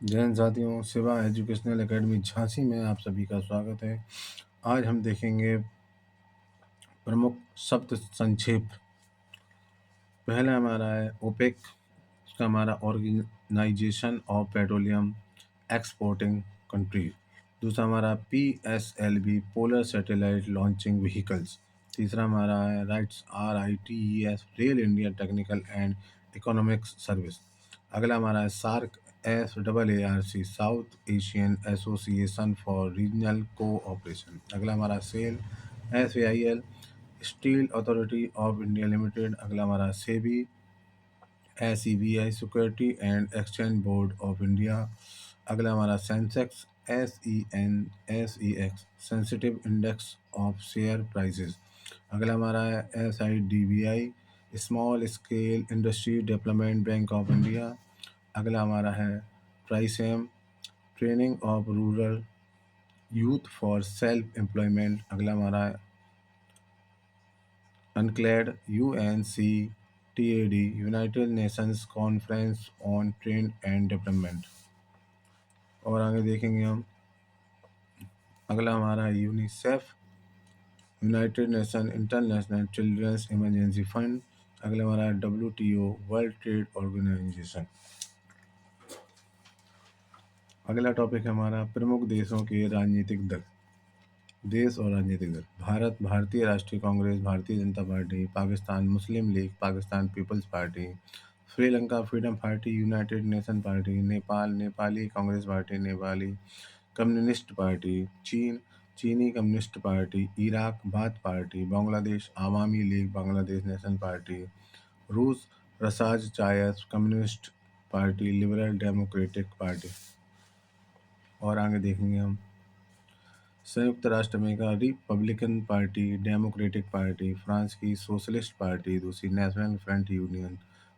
जय हिंद साथियों, Shiva educational academy Jhansi में आप सभी का स्वागत है। आज हम देखेंगे प्रमुख शब्द संक्षेप। पहला हमारा है ओपेक, इसका हमारा organisation of petroleum exporting country. दूसरा हमारा PSLV, polar satellite launching vehicles. तीसरा हमारा है RITES, rail India technical and economics service. अगला हमारा है SAARC, SAARC, south Asian association for regional cooperation. अगला हमारा cell, SAIL, steel authority of India limited. अगला हमारा SEBI, SEBI, security and exchange board of India. अगला हमारा Sensex, SENSEX, sensitive index of share prices. अगला हमारा है SIDBI, small scale industry development bank of India. अगला हमारा है ट्राइसेम, training of rural youth for self employment. अगला हमारा है अनक्लेड, UNCTAD, United Nations conference on trade and development. और आगे देखेंगे हम, अगला हमारा है UNICEF, United nation international children's emergency fund. अगला हमारा है WTO, वर्ल्ड ट्रेड ऑर्गेनाइजेशन। अगला टॉपिक है हमारा प्रमुख देशों के राजनीतिक दल। देश और राजनीतिक दल: भारत, भारतीय राष्ट्रीय Congress, Bharatiya Janata Party; Pakistan, Muslim League, Pakistan Peoples Party; Sri Lanka, Freedom Party, United Nation Party; Nepal, Nepali Congress Party, Nepali Communist Party; चीन, चीनी Communist Party; Iraq, Baath Party; Bangladesh, Awami League, Bangladesh National Party; रूस, रसाज चायस Communist Party, Liberal Democratic Party. और आगे देखेंगे हम, संयुक्त राष्ट्र America, Republican Party, Democratic Party; France की सोशलिस्ट पार्टी, दूसरी National Front Union,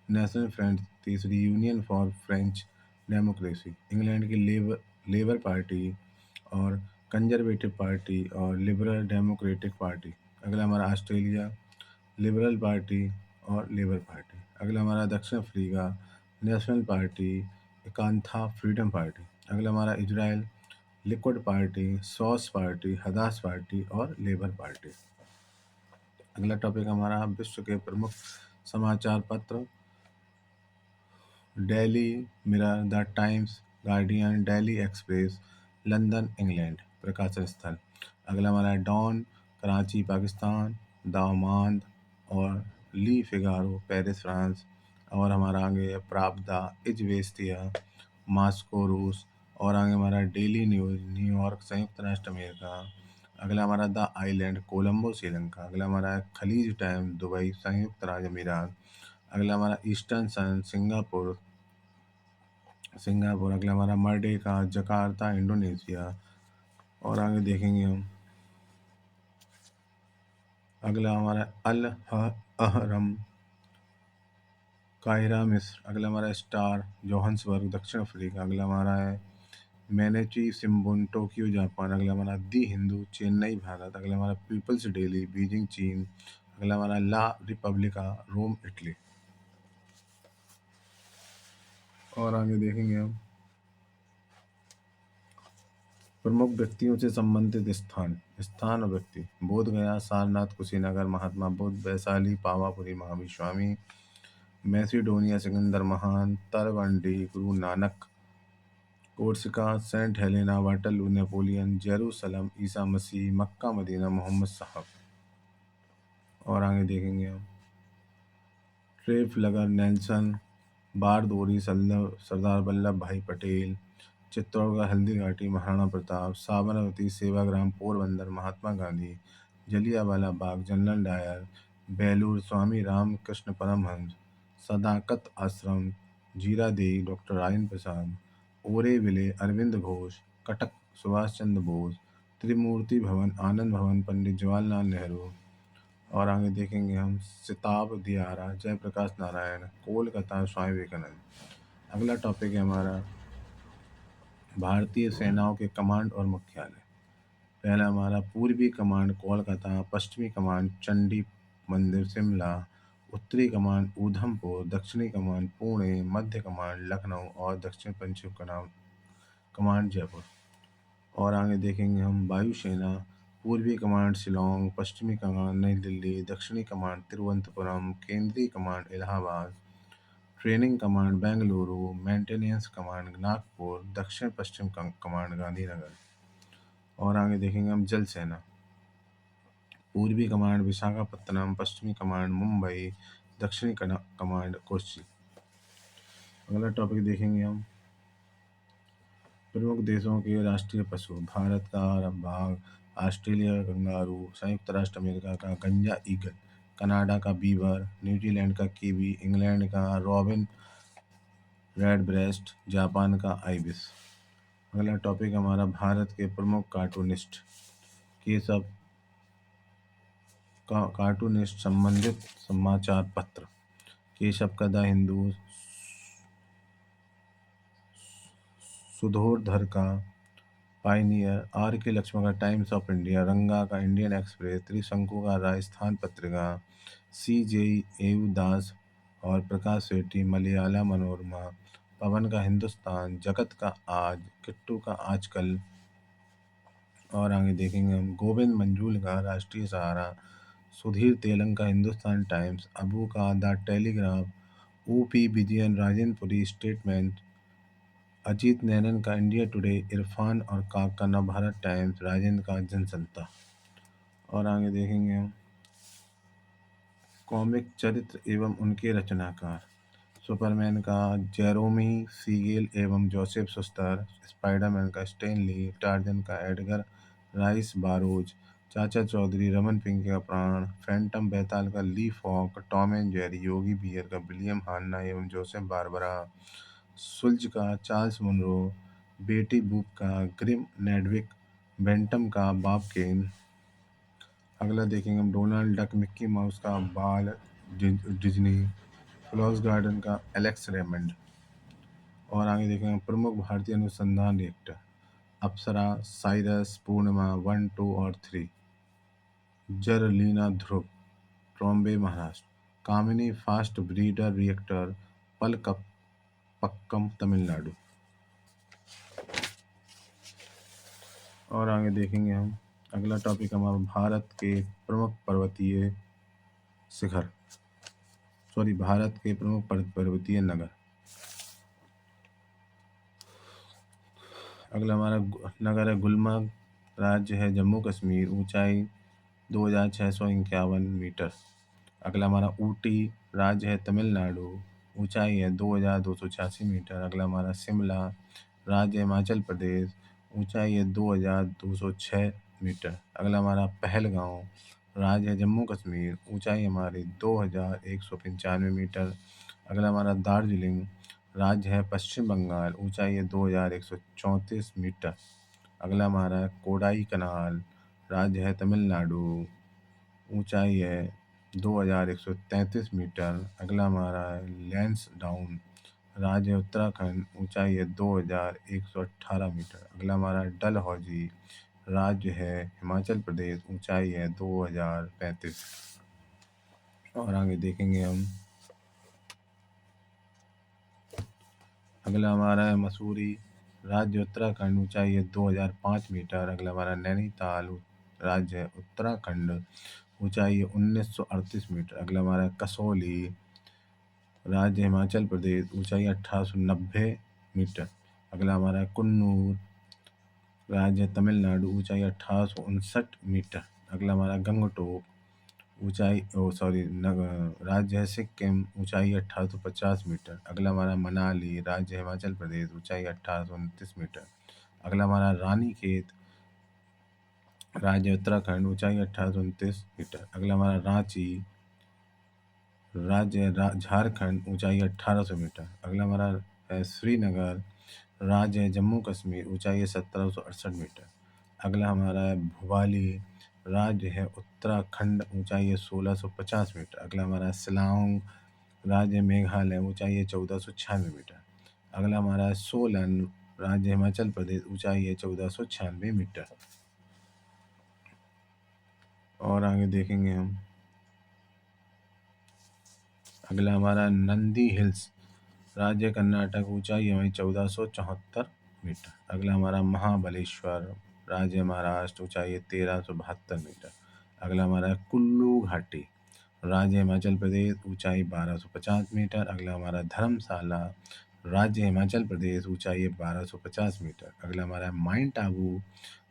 National Front, तीसरी Union for French democracy; England की लेबर पार्टी और कंजर्वेटिव पार्टी और लिबरल डेमोक्रेटिक पार्टी। अगला हमारा ऑस्ट्रेलिया, लिबरल पार्टी और लेबर पार्टी। अगला हमारा दक्षिण अफ्रीका, नेशनल पार्टी, एकांथा फ्रीडम पार्टी। अगला हमारा Israel, Likud Party, Shas Party, Hadash Party और लेबर पार्टी। अगला टॉपिक हमारा विश्व के प्रमुख समाचार पत्र। Daily Mirror, the Times, Guardian, Daily Express, London England प्रकाशन स्थल। अगला हमारा डॉन, कराची पाकिस्तान, दामाद और ली फिगारो, पेरिस फ्रांस। और हमारा आगे है प्राप्दा, इजवेस्तिया, मास्को रूस। और आगे हमारा डेली न्यूज़, न्यूयॉर्क संयुक्त राष्ट्र अमेरिका। अगला हमारा द आइलैंड, कोलंबो श्रीलंका। अगला हमारा है खलीज टाइम, दुबई संयुक्त राज्य अमीरात। अगला हमारा ईस्टर्न सन, सिंगापुर सिंगापुर। अगला हमारा मर्डेका, जकार्ता इंडोनेशिया। और आगे देखेंगे हम, अगला हमारा अल अहरम, काहिरा मिस्र। अगला हमारा स्टार, जोहान्सबर्ग दक्षिण अफ्रीका। अगला हमारा है मैनेची सिम्बुन, टोक्यो जापान। अगला हमारा दी हिंदू, चेन्नई भारत। अगला हमारा पीपल्स डेली, बीजिंग चीन। अगला हमारा ला रिपब्लिका, रोम इटली। और आगे देखेंगे हम प्रमुख व्यक्तियों से संबंधित स्थान, स्थान और व्यक्ति: बोध गया, सारनाथ, कुशीनगर, महात्मा बुद्ध; वैशाली, पावापुरी, महावीर स्वामी; मैसिडोनिया, सिकंदर महान; Talwandi, Guru Nanak; Corsica, Saint Helena, Waterloo, Napoleon; Jerusalem, Isa Masih; Mecca Medina, Mohammed Sahab. और आगे देखेंगे हम ट्रेफलगर नेल्सन, बारदोरी, सरदार वल्लभ भाई Patel; Chittorgarh, Haldighati, Maharana Pratap; Sabarmati, Sevagram, Porbandar, Mahatma Gandhi; Jallianwala Bagh, general Dyer; Belur, Swami Ramakrishna Paramhans; Sadaqat Ashram, Ziradei, doctor Rajendra Prasad; Auroville, Arvind Ghosh; Cuttack, Subhash Chandra Bose; त्रिमूर्ति भवन, आनंद भवन, पंडित जवाहरलाल नेहरू। और आगे देखेंगे हम सिताब दियारा, जयप्रकाश नारायण; कोलकाता, स्वामी विवेकानंद। अगला टॉपिक है हमारा भारतीय सेनाओं के कमांड और मुख्यालय। पहला हमारा पूर्वी कमांड कोलकाता, पश्चिमी कमांड चंडी मंदिर शिमला, उत्तरी कमांड ऊधमपुर, दक्षिणी कमांड पुणे, मध्य कमांड लखनऊ और दक्षिण पश्चिम कमांड कमांड जयपुर। और आगे देखेंगे हम वायुसेना, पूर्वी कमांड शिलोंग, पश्चिमी कमांड नई दिल्ली, दक्षिणी कमांड तिरुवनंतपुरम, केंद्रीय command Allahabad, training command Bengaluru, maintenance command Nagpur, दक्षिण पश्चिम कमांड गांधीनगर। और आगे देखेंगे हम जल सेना, पूर्वी कमांड विशाखापत्तनम, पश्चिमी कमांड मुंबई, दक्षिणी कमांड कोच्चि। अगला टॉपिक देखेंगे हम प्रमुख देशों के राष्ट्रीय पशु। भारत का बाघ, ऑस्ट्रेलिया का कंगारू, संयुक्त राष्ट्र अमेरिका का गंजा ईगल, कनाडा का बीवर, न्यूजीलैंड का कीवी, इंग्लैंड का रॉबिन रेडब्रेस्ट, जापान का आइबिस। अगला टॉपिक हमारा भारत के प्रमुख कार्टूनिस्ट। केशव का कार्टूनिस्ट संबंधित समाचार पत्र, केशव का द हिंदू, सुधोधर का पायनियर, आर के लक्ष्मण का टाइम्स ऑफ इंडिया, रंगा का इंडियन एक्सप्रेस, त्रिशंकु का राजस्थान पत्रिका, सी जे एयुदास और प्रकाश सेठी मलयाला मनोरमा, पवन का हिंदुस्तान, जगत का आज, किट्टू का आजकल। और आगे देखेंगे हम गोविंद मंजूल का राष्ट्रीय सहारा, सुधीर तेलंग का हिंदुस्तान टाइम्स, अबू का द टेलीग्राफ, ऊपी विजयन राजेंद्रपुरी स्टेटमेंट, अजीत नैनन का इंडिया टुडे, इरफान और काक का नवभारत टाइम्स, राजेंद्र का जनसंता। और आगे देखेंगे हम कॉमिक चरित्र एवं उनके रचनाकार, सुपरमैन का जेरोमी सीगेल एवं जोसेफ सुस्तर, स्पाइडरमैन का स्टैन ली, टार्जन का Edgar Rice Burroughs, Chacha Chaudhary Raman Pinky का प्राण, फैंटम बेताल का Lee Falk, Tom and Jerry Yogi Bear का विलियम हान्ना एवं जोसेफ बारबरा, सुल्ज का चार्ल्स मुनरो, बेटी बूप का ग्रिम नेडविक, बेंटम का बॉब केन। अगला देखेंगे हम डोनाल्ड डक मिक्की माउस का बाल डिज्नी, फ्लॉस गार्डन का एलेक्स रेमंड। और आगे देखेंगे प्रमुख भारतीय अनुसंधान रिएक्टर, अप्सरा, साइरस, पूर्णिमा 1, 2 और 3, जरलीना ध्रुव, ट्रॉम्बे महाराष्ट्र, कामिनी फास्ट ब्रीडर रिएक्टर, पक्कम तमिलनाडु। और आगे देखेंगे हम अगला टॉपिक हमारा भारत के प्रमुख पर्वतीय शिखर, भारत के प्रमुख पर्वतीय नगर। अगला हमारा नगर है गुलमर्ग, राज्य है जम्मू कश्मीर, ऊंचाई 2651 मीटर। अगला हमारा ऊटी, राज्य है तमिलनाडु, ऊंचाई है 2286 मीटर। अगला हमारा शिमला, राज्य है हिमाचल प्रदेश, ऊंचाई है 2206 मीटर। अगला हमारा पहलगांव, राज्य है जम्मू कश्मीर, ऊंचाई हमारी 2195 मीटर। अगला हमारा दार्जिलिंग, राज्य है पश्चिम बंगाल, ऊंचाई है 2134 मीटर। अगला हमारा कोडाई कनाल, राज्य है तमिलनाडु, ऊंचाई है 2133 मीटर। अगला हमारा है लैंसडाउन, राज्य है उत्तराखंड, ऊंचाई है 2118 मीटर। अगला हमारा डलहौजी, राज्य है हिमाचल प्रदेश, ऊंचाई है 2035। और आगे देखेंगे हम अगला हमारा है मसूरी, राज्य उत्तराखंड, ऊंचाई है 2005 मीटर। अगला हमारा नैनीताल, राज्य है उत्तराखंड, ऊंचाई है 1938 मीटर। अगला हमारा कसौली, राज्य हिमाचल प्रदेश, ऊंचाई 1890 मीटर। अगला हमारा कुन्नूर, राज्य तमिलनाडु, ऊंचाई 1859 मीटर। अगला हमारा गंगटोक, ऊंचाई राज्य है सिक्किम, ऊंचाई 1850 मीटर। अगला हमारा मनाली, राज्य हिमाचल प्रदेश, ऊंचाई 1829 मीटर। अगला हमारा रानीखेत, राज्य उत्तराखंड, ऊंचाई 1829 मीटर। अगला हमारा रांची, राज्य झारखंड, ऊंचाई 1800 मीटर। अगला हमारा है श्रीनगर, राज्य है जम्मू कश्मीर, ऊंचाई है 1768 मीटर। अगला हमारा है भोपाली, राज्य है उत्तराखंड, ऊंचाई है 1650 मीटर। अगला हमारा है शिलांग, राज्य है मेघालय, ऊंचाई है 1496 मीटर। अगला हमारा है सोलन, राज्य हिमाचल प्रदेश, ऊंचाई है 1496 मीटर। और आगे देखेंगे हम अगला हमारा नंदी हिल्स, राज्य कर्नाटक, ऊंचाई हमारी 1474 मीटर। अगला हमारा महाबलेश्वर, राज्य महाराष्ट्र, ऊंचाई है 1372 मीटर। अगला हमारा है कुल्लू घाटी, राज्य हिमाचल प्रदेश, ऊंचाई 1250 मीटर। अगला हमारा धर्मशाला, राज्य हिमाचल प्रदेश, ऊंचाई है 1250 मीटर। अगला हमारा है माउंट आबू,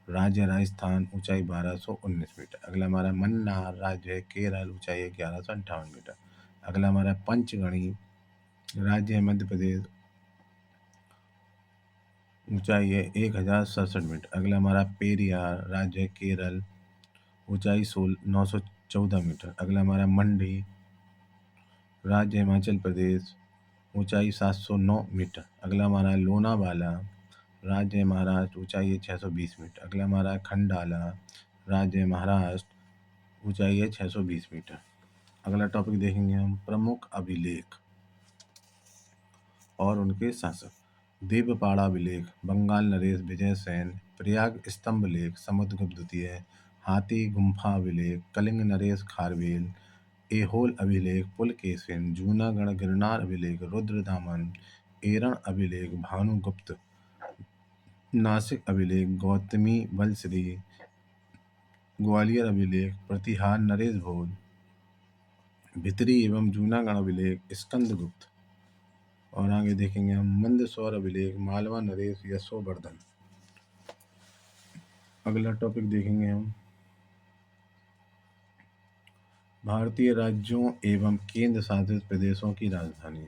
राज्य राजस्थान, ऊंचाई 1219 मीटर। अगला हमारा मन्नार, राज्य है केरल, ऊंचाई है 1158 मीटर। अगला हमारा पंचगणी, राज्य है मध्य प्रदेश, ऊंचाई है 1067 मीटर। अगला हमारा पेरियार, राज्य है केरल, ऊंचाई 914 मीटर। अगला हमारा मंडी, राज्य हिमाचल प्रदेश, ऊंचाई 709 मीटर। अगला हमारा लोनावाला, राज्य है महाराष्ट्र, ऊंचाई है 620 मीटर। अगला हमारा खंडाला, राज्य है महाराष्ट्र, ऊंचाई है 620 मीटर। अगला टॉपिक देखेंगे हम प्रमुख अभिलेख और उनके शासक। देवपाड़ा अभिलेख, बंगाल नरेश विजय सेन। प्रयाग स्तंभ लेख, समुद्रगुप्त द्वितीय। हाथी गुम्फा अभिलेख, कलिंग नरेश खारवेल। ऐहोल अभिलेख, पुलकेशिन। जूनागढ़ गिरनार अभिलेख, रुद्रदामन। एरण अभिलेख, भानुगुप्त। नासिक अभिलेख, गौतमी बलश्री। ग्वालियर अभिलेख, प्रतिहार नरेश भोज। भितरी एवं जूनागढ़ अभिलेख, स्कंदगुप्त। और आगे देखेंगे हम मंदसौर अभिलेख, मालवा नरेश यशोवर्धन। अगला टॉपिक देखेंगे हम भारतीय राज्यों एवं केंद्र शासित प्रदेशों की राजधानी।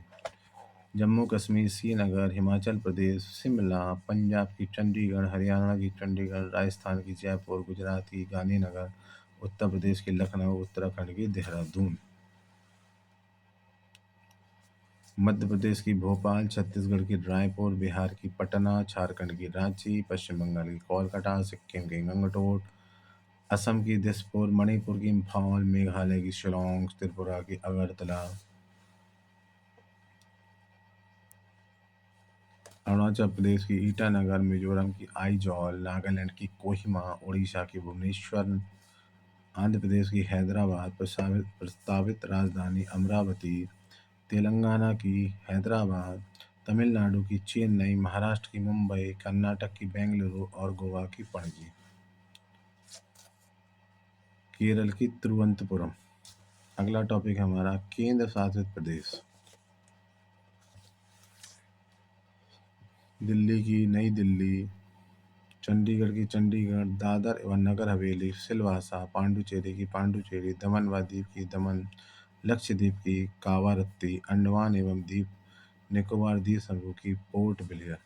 जम्मू कश्मीर श्रीनगर, हिमाचल प्रदेश शिमला, पंजाब की चंडीगढ़, हरियाणा की चंडीगढ़, राजस्थान की जयपुर, गुजरात की गांधीनगर, उत्तर प्रदेश की लखनऊ, उत्तराखंड की देहरादून, मध्य प्रदेश की भोपाल, छत्तीसगढ़ की रायपुर, बिहार की पटना, झारखंड की रांची, पश्चिम बंगाल की कोलकाता, सिक्किम की गंगटोट, असम की दिसपुर, मणिपुर की इम्फाल, मेघालय की शिलोंग, त्रिपुरा की अगरतला, अरुणाचल प्रदेश की ईटानगर, मिजोरम की आइजॉल, नागालैंड की कोहिमा, उड़ीसा की भुवनेश्वर, आंध्र प्रदेश की हैदराबाद, प्रस्तावित राजधानी अमरावती, तेलंगाना की हैदराबाद, तमिलनाडु की चेन्नई, महाराष्ट्र की मुंबई, कर्नाटक की बेंगलुरु और गोवा की पणजी, केरल की तिरुवनंतपुरम। अगला टॉपिक हमारा केंद्र शासित प्रदेश। दिल्ली की नई दिल्ली, चंडीगढ़ की चंडीगढ़, दादर एवं नगर हवेली, सिलवासा, पांडुचेरी की पांडुचेरी, दमन व दीव की दमन, लक्षद्वीप की कावारत्ती, अंडमान एवं द्वीप निकोबार द्वीप समूह की पोर्ट ब्लेयर।